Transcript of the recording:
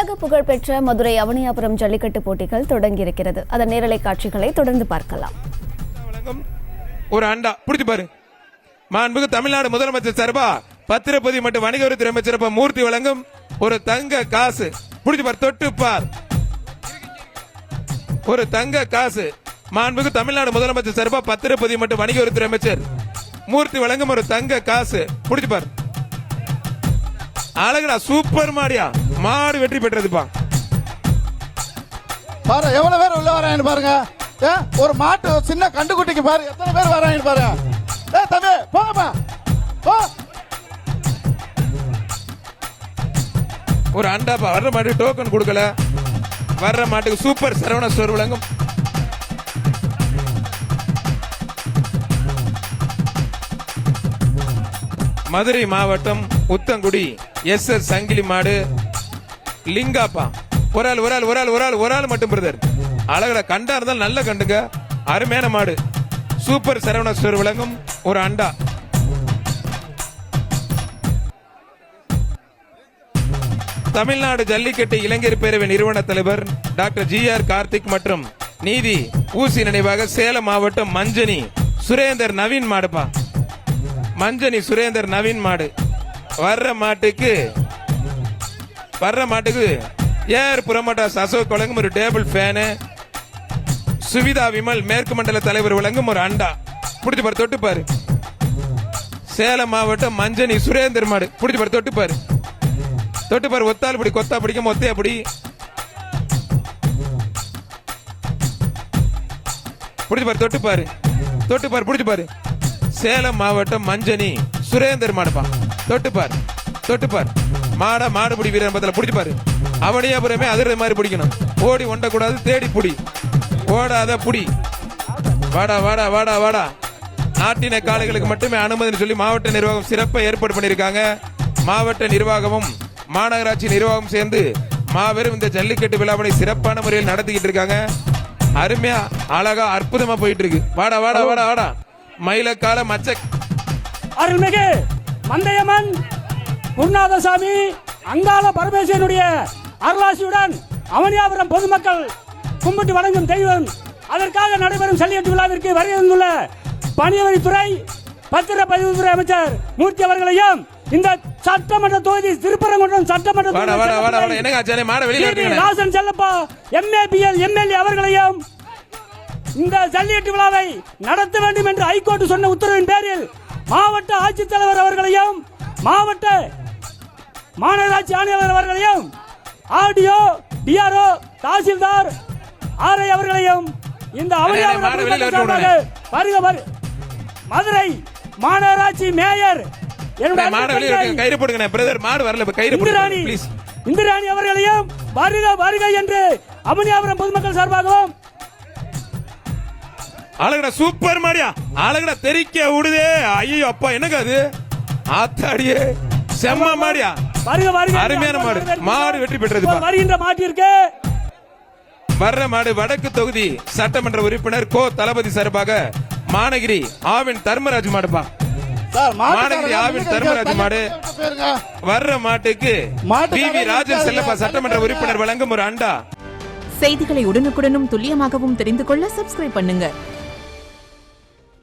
உலக புகழ்பெற்ற மதுரை அவனியாபுரம் ஜல்லிக்கட்டு போட்டிகள் தொடங்கியிருக்கிறது. அதன் நேரலை காட்சிகளை தொடர்ந்து பார்க்கலாம். ஒரு அண்டா புடிச்சு பாரு. மாண்புமிகு தமிழ்நாடு முதலமைச்சர் சார்பா பத்திரப்பதிவு மற்றும் வணிகவரித்துறை அமைச்சர் மூர்த்தி வழங்கும் ஒரு தங்க காசு. புடிச்சு பார், தொட்டு பார். ஒரு தங்க காசு. மாண்புமிகு தமிழ்நாடு முதலமைச்சர் சார்பா பத்திரப்பதிவு மற்றும் வணிகவரித்துறை அமைச்சர் மூர்த்தி வழங்கும் ஒரு தங்க காசு. புடிச்சு பார். அழகுடா, சூப்பர் மாடியா. மாடு வெற்றி பெற்றதுப்பா. பாரு எவ்வளவு பேர் உள்ள வராங்க பாருங்க. ஒரு மாட்டு சின்ன கண்டுகுட்டிக்கு பாரு எத்தனை பேர் வராங்க பாரு. தம்பி போமா போ. ஒரு அண்டாப்பா. வர்ற மாட்டுக்கு டோக்கன் கொடுக்கல. வர்ற மாட்டுக்கு சூப்பர் சரவண ஸ்டோர் வழங்கும் மதுரை மாவட்டம் உத்தங்குடி எஸ் சங்கிலி மாடு லிங்காப்பா. ஒரு ஆள் மட்டும் பிரதர். அழகட கண்டா இருந்தாலும் நல்ல கண்டுங்க. அருமையான மாடு. சூப்பர் சரவண ஸ்டோர் வழங்கும் ஒரு அண்டா. தமிழ்நாடு ஜல்லிக்கட்டு இளைஞர் பேரவை நிறுவன தலைவர் டாக்டர் ஜி.ஆர். கார்த்திக் மற்றும் நீதி ஊசி நினைவாக சேலம் மாவட்டம் மஞ்சனி சுரேந்தர் நவீன் மாடுப்பா. மஞ்சனி சுரேந்தர் நவீன் மாடு. வர்ற மாட்டுக்கு ஏர் புறமட்டாஸ் அசோக் வழங்கும் ஒரு டேபிள் ஃபேனு. சுவிதா விமல் மேற்கு மண்டல தலைவர் வழங்கும் ஒரு அண்டா. புடிச்சு பாரு, தொட்டு பாரு. சேலம் மாவட்டம் மஞ்சனி சுரேந்தர் மாடு. புடிச்சு பாரு, தொட்டு பாரு. தொட்டு பாரு. ஒத்தால் பிடி, கொத்தா பிடிக்கும், ஒத்தையா பிடி. புடிச்சு பாரு, தொட்டு பாரு. தொட்டு பாரு, புடிச்சு பாரு. சேலம் மாவட்டம் மஞ்சனி சுரேந்தர் மாடுப்பா. தொட்டு பார். மாடுபிடி வீரன் பத்தில புடிச்சு பாரு. அவனியாபுரமே அதிர மாதிரி பிடிக்கணும். ஓடி ஒண்ட கூடாது, தேடி புடி. ஓடாத புடி. வாடா. நாட்டின காளைகளுக்கு மட்டுமே அனுமதினு சொல்லி மாவட்ட நிர்வாகம் சிறப்பா ஏற்பாடு பண்ணிருக்காங்க. மாவட்ட நிர்வாகமும் மாநகராட்சி நிர்வாகம் சேர்ந்து மாபெரும் இந்த ஜல்லிக்கட்டு விழாவினை சிறப்பான முறையில் நடத்திக்கிட்டு இருக்காங்க. அருமையா அழகா அற்புதமா போயிட்டு இருக்கு. வாடா. மயிலக்கால மச்ச அருள்மிகு மந்தையம்மன் குருநாதசாமி அங்காள பரமேஸ்வரனுடைய அருளாசியுடன் அவனியாபுரம் பொதுமக்கள் கும்பிட்டு வணங்கும் தெய்வம். அதற்காக நடைபெறும் ஜல்லிக்கட்டு விழாவிற்கு வருகின்ற பணியவரித்துறை பத்திரப்பதிவுத்துறை அமைச்சர் மூர்த்தி அவர்களையும் இந்த சட்டமன்ற தொகுதி திருப்பரங்குன்றம் சட்டமன்ற ராசன் செல்லப்பா எம்ஏபிஎல் எம்எல்ஏ அவர்களையும் இந்த ஜல்லிக்கட்டு விழாவை நடத்த வேண்டும் என்று ஹைகோர்ட் சொன்ன உத்தரவின் பேரில் மாவட்ட ஆட்சித்தலைவர் அவர்களையும் மாவட்ட மாநகராட்சி ஆணையர் அவர்களையும் ஆர்டிஓ டிஆர்ஓ தாசில்தார் ஆர்ஐ அவர்களையும் இந்த மதுரை மாநகராட்சி மேயர் இந்திராணி அவர்களையும் வருக என்று அவனியாபுரம் பொதுமக்கள் சார்பாகவும் அழகடா சூப்பர் மாடியா. அழகடா தெரிக்க விடுதே. ஐயோ அப்பா, என்னங்க அது? ஆத்தாடியே செம்ம மாடியா. அருமையான மாடு வெற்றி பெற்றது. வருகின்ற மாட்டிற்கு வர்ற மாடு வடக்கு தொகுதி சட்டமன்ற உறுப்பினர் கோ தளபதி சார்பாக மாநகிரி ஆவின் தர்மராஜ் மாடுப்பா. மாநகிரி ஆவின் தர்மராஜ் மாடு. வர்ற மாட்டுக்கு பி.வி. ராஜன் செல்லப்பா சட்டமன்ற உறுப்பினர் வழங்கும் ஒரு அண்டா. செய்திகளை உடனுக்குடனும் துல்லியமாகவும் தெரிந்து கொள்ள சப்ஸ்கிரைப் பண்ணுங்க.